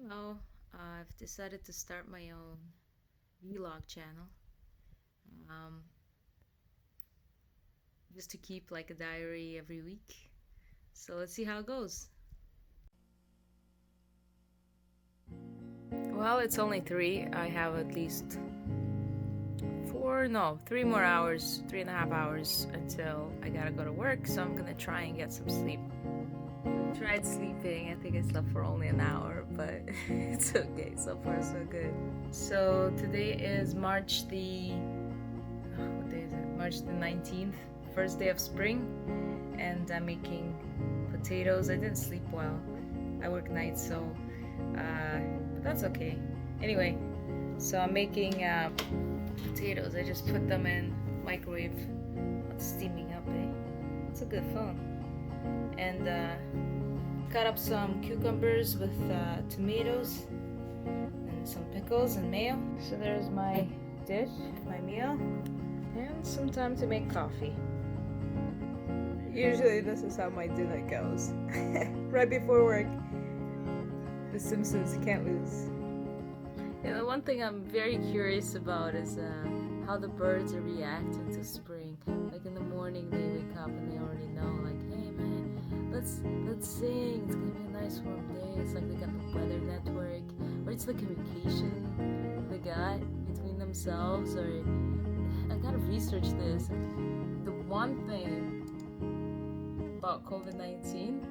Hello, I've decided to start my own vlog channel, um, just to keep like a diary every week. So let's see how it goes. Well, it's only 3. I have at least 3 more hours, 3.5 hours until I gotta go to work, so I'm gonna try and get some sleep. I tried sleeping, I think I slept for only an hour, but it's okay, so far so good. So today is what day is it? March the 19th, first day of spring, and I'm making potatoes. I didn't sleep well. I work nights, so but that's okay. Anyway, so I'm making potatoes. I just put them in microwave. It's steaming up, eh? It's a good phone. And cut up some cucumbers with tomatoes and some pickles and mayo. So there's my dish, my meal, and some time to make coffee. Usually this is how my dinner goes. Right before work. The Simpsons can't lose. Yeah, the one thing I'm very curious about is how the birds are reacting to spring. Like in the morning they wake up and they already know, like, hey man, let's sing. It's gonna be a nice warm day. It's like they got the weather network, or it's the communication they got between themselves. Or I gotta research this. The one thing about COVID-19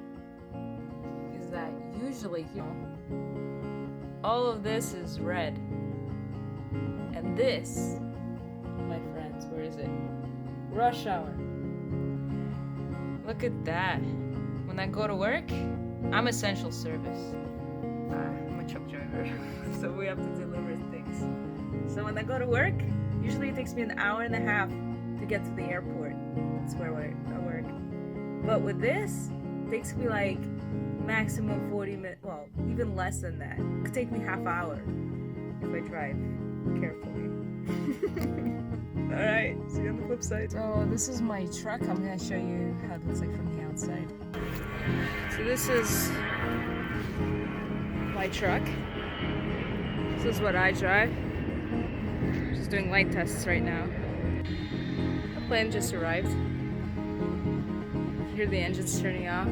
is that usually, all of this is red. And this, my friends, where is it? Rush hour. Look at that. When I go to work, I'm essential service. I'm a truck driver, so we have to deliver things. So when I go to work, usually it takes me an hour and a half to get to the airport. That's where I work. But with this, it takes me like maximum 40 minutes, well, even less than that. It could take me half hour if I drive carefully. Alright, see you on the flip side. So this is my truck. I'm gonna show you how it looks like from the outside. So this is my truck. This is what I drive. Just doing light tests right now. The plane just arrived. You hear the engines turning off.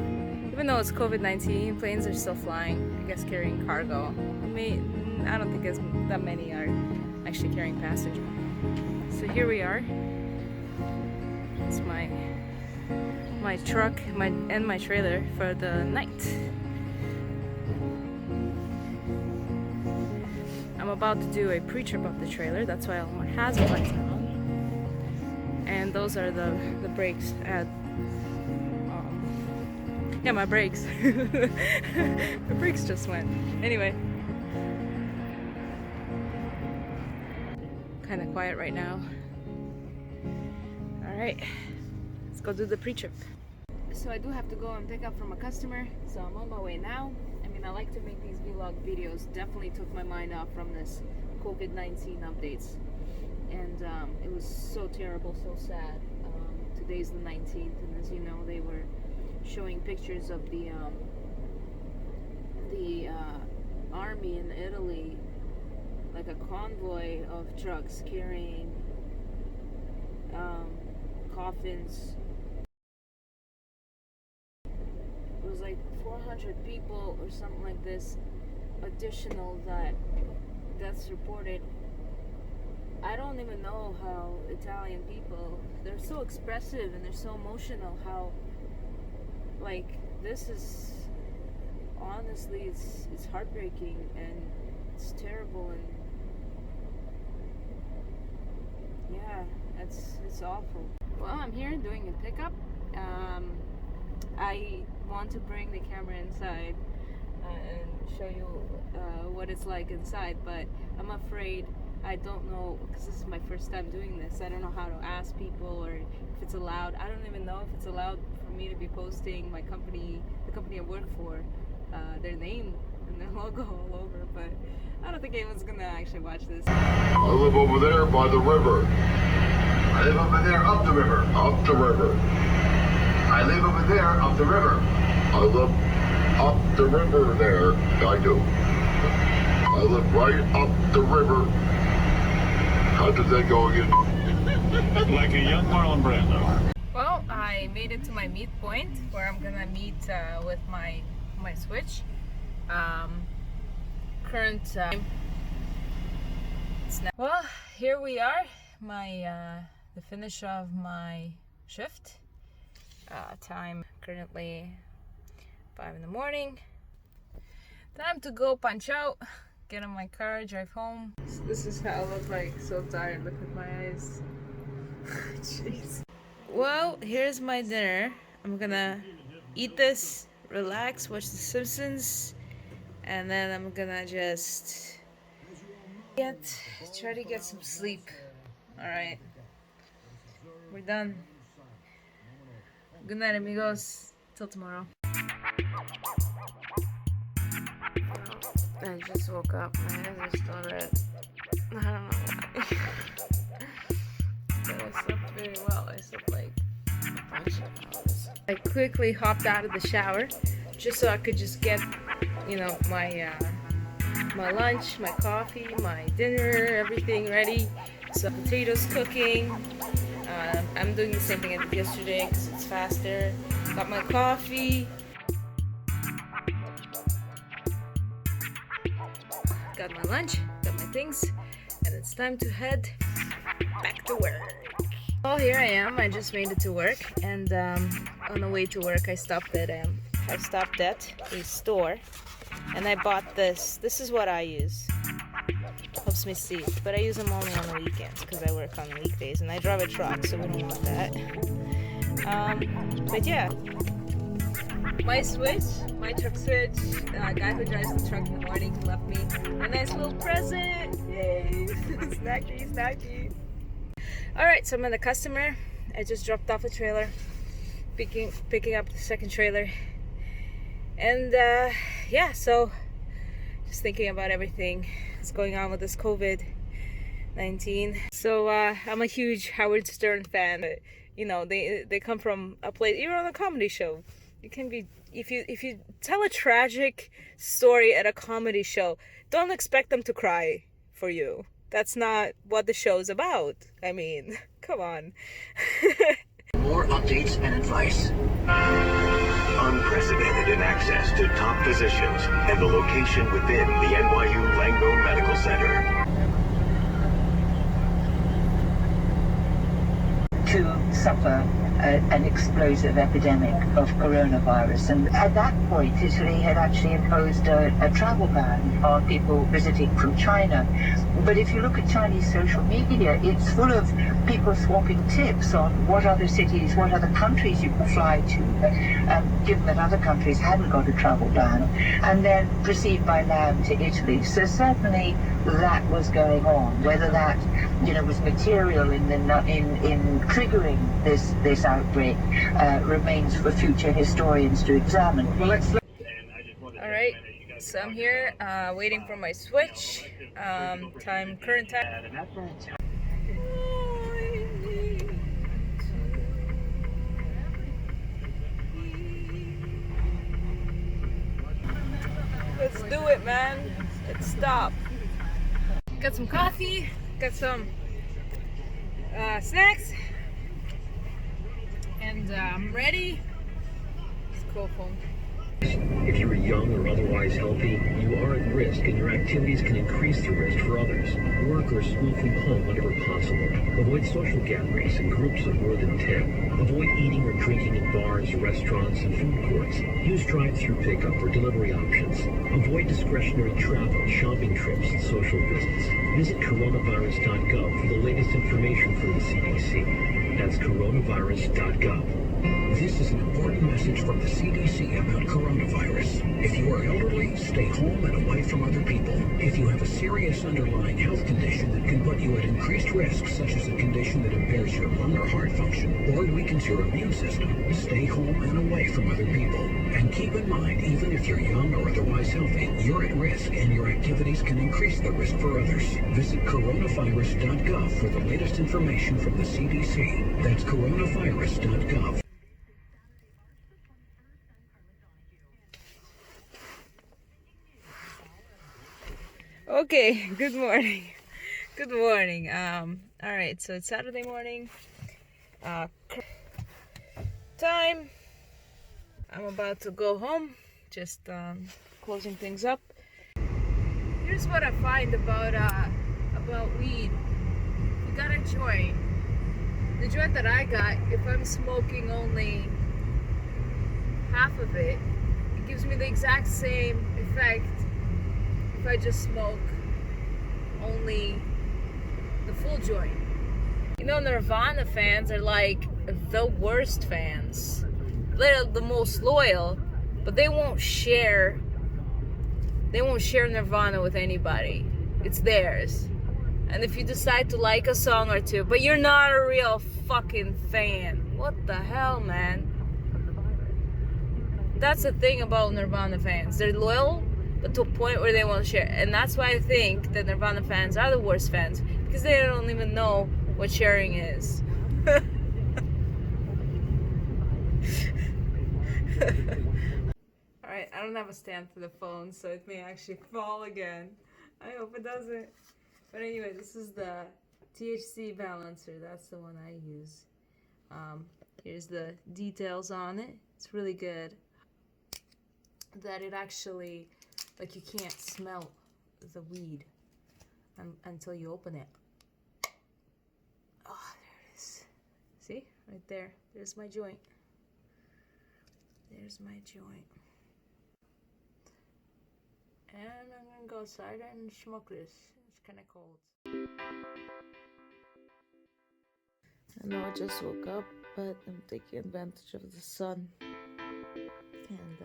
Even though it's COVID-19, planes are still flying, I guess carrying cargo. I don't think that many are actually carrying passengers. So here we are. It's my truck and my trailer for the night. I'm about to do a pre-trip of the trailer, that's why all my hazard lights are on. And those are the brakes at yeah, my brakes. My brakes just went. Anyway. Kind of quiet right now. Alright. Let's go do the pre-trip. So I do have to go and pick up from a customer. So I'm on my way now. I mean, I like to make these vlog videos. Definitely took my mind off from this COVID-19 updates. And it was so terrible, so sad. Today's the 19th. And as you know, they were showing pictures of the army in Italy, like a convoy of trucks carrying coffins. It was like 400 people or something like this additional deaths reported. I don't even know how Italian people, they're so expressive and they're so emotional, how like this is honestly it's heartbreaking and it's terrible, and yeah, it's awful. Well, I'm here doing a pickup. I want to bring the camera inside and show you what it's like inside, but I'm afraid I don't know, because this is my first time doing this. I don't know how to ask people or if it's allowed. I don't even know if it's allowed for me to be posting my company, the company I work for, their name and their logo all over, but I don't think anyone's gonna actually watch this. I live over there by the river. I live over there up the river. Up the river. I live over there up the river. I live up the river there. I do. I live right up the river. How did that go again? Like a young Marlon Brando. Well, I made it to my meet point where I'm gonna meet with my Switch. Well, here we are. The finish of my shift. Time currently 5 in the morning. Time to go punch out, get in my car, drive home. This is how I look like, so tired. Look at my eyes. Jeez. Well, here's my dinner. I'm gonna eat this, relax, watch The Simpsons, and then I'm gonna just try to get some sleep. Alright. We're done. Good night, amigos. Till tomorrow. I just woke up. My eyes are still red. I don't know why. But I slept very well. I slept like a bunch of hours. I quickly hopped out of the shower just so I could just get, you know, my lunch, my coffee, my dinner, everything ready. So potatoes cooking. I'm doing the same thing I did yesterday because it's faster. Got my coffee. Got my lunch, got my things, and it's time to head back to work. Well, here I am. I just made it to work, and on the way to work, I stopped at a store, and I bought this. This is what I use. Helps me see, but I use them only on the weekends because I work on the weekdays, and I drive a truck, so we don't want that. But yeah. My truck switch, guy who drives the truck in the morning, he left me a nice little present. Yay! Snacky. Alright, so I'm at the customer. I just dropped off the trailer, picking up the second trailer. And yeah, so just thinking about everything that's going on with this COVID-19. So I'm a huge Howard Stern fan. You know, they come from a place, even on a comedy show. You can be, if you tell a tragic story at a comedy show, don't expect them to cry for you. That's not what the show's about. I mean, come on. More updates and advice. Unprecedented in access to top physicians and the location within the NYU Langone Medical Center. To suffer an explosive epidemic of coronavirus, and at that point Italy had actually imposed a travel ban on people visiting from China. But if you look at Chinese social media, it's full of people swapping tips on what other cities, what other countries you could fly to, given that other countries hadn't got a travel ban, and then proceed by land to Italy. So certainly that was going on. Whether that, was material in triggering this outbreak remains for future historians to examine. All right, so I'm here waiting for my switch. Current time. Let's do it, man. Let's stop. Got some coffee, got some snacks, and I'm ready. It's cool phone. If you are young or otherwise healthy, you are at risk and your activities can increase the risk for others. Work or school from home whenever possible. Avoid social gatherings in groups of more than 10. Avoid eating or drinking in bars, restaurants, and food courts. Use drive-through pickup or delivery options. Avoid discretionary travel, shopping trips, and social visits. Visit coronavirus.gov for the latest information from the CDC. That's coronavirus.gov. This is an important message from the CDC about coronavirus. If you are elderly, stay home and away from other people. If you have a serious underlying health condition that can put you at increased risk, such as a condition that impairs your lung or heart function or weakens your immune system, stay home and away from other people. And keep in mind, even if you're young or otherwise healthy, you're at risk and your activities can increase the risk for others. Visit coronavirus.gov for the latest information from the CDC. That's coronavirus.gov. Okay, good morning. Good morning. All right, so it's Saturday morning. Time. I'm about to go home. Just closing things up. Here's what I find about weed. You got a joint. The joint that I got, if I'm smoking only half of it, it gives me the exact same effect if I just smoke only the full joint. You know, Nirvana fans are like the worst fans. They're the most loyal, but they won't share Nirvana with anybody. It's theirs. And if you decide to like a song or two, but you're not a real fucking fan. What the hell, man? That's the thing about Nirvana fans. They're loyal, but to a point where they won't share. And that's why I think that Nirvana fans are the worst fans, because they don't even know what sharing is. Alright, I don't have a stand for the phone, so it may actually fall again. I hope it doesn't. But anyway, this is the THC balancer. That's the one I use. Here's the details on it. It's really good. That it actually, like, you can't smell the weed until you open it. Oh, there it is. See? Right there. There's my joint. There's my joint. And I'm gonna go outside and smoke this. It's kind of cold. I know I just woke up, but I'm taking advantage of the sun. And I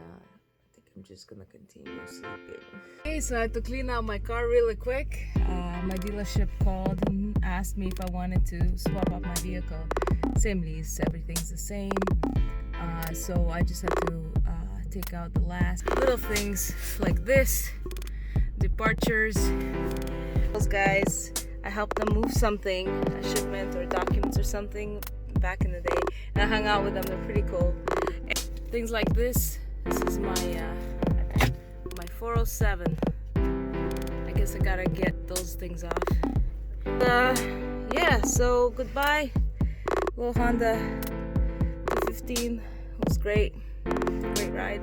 think I'm just gonna continue sleeping. Okay, so I had to clean out my car really quick. My dealership called and asked me if I wanted to swap out my vehicle. Same lease, everything's the same. So I just had to take out the last little things like this, departures. Those guys, I helped them move something, a shipment or documents or something back in the day, and I hung out with them. They're pretty cool. And things like this. This is my 407. I guess I gotta get those things off. Yeah, so goodbye. Little Honda 215. It was great. Great ride.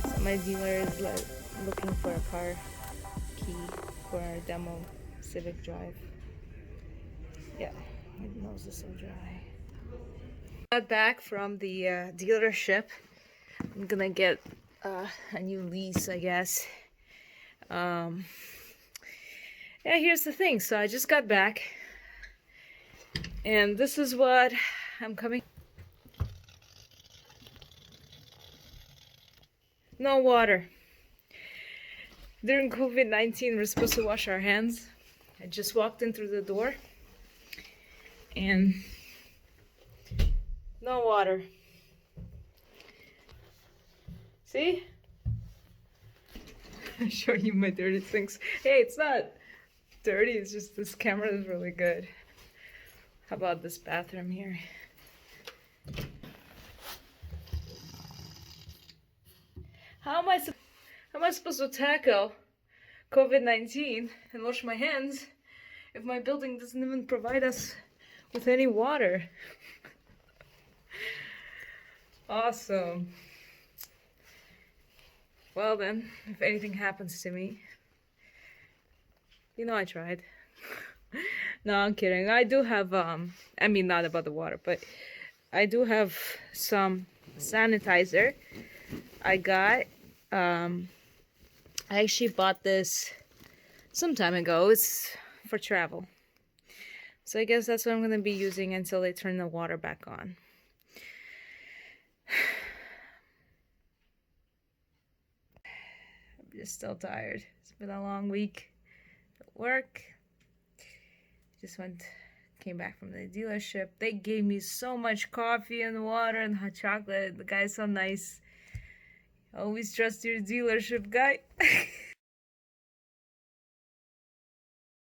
So my dealer is like looking for a car key for our demo Civic Drive. Yeah, my nose is so dry. Got back from the dealership. I'm gonna get a new lease, I guess. Yeah, here's the thing. So I just got back, and this is what I'm coming. No water. During COVID-19, we're supposed to wash our hands. I just walked in through the door, and no water. See? I'll show you my dirty things. Hey, it's not dirty, it's just this camera is really good. How about this bathroom here? How am I supposed to tackle COVID-19 and wash my hands if my building doesn't even provide us with any water? Awesome. Well then, if anything happens to me, you know I tried. No, I'm kidding. I do have, I mean, not about the water, but I do have some sanitizer. I got, I actually bought this some time ago. It's for travel. So I guess that's what I'm going to be using until they turn the water back on. I'm just still tired. It's been a long week at work. Just came back from the dealership. They gave me so much coffee and water and hot chocolate. The guy's so nice. Always trust your dealership guy.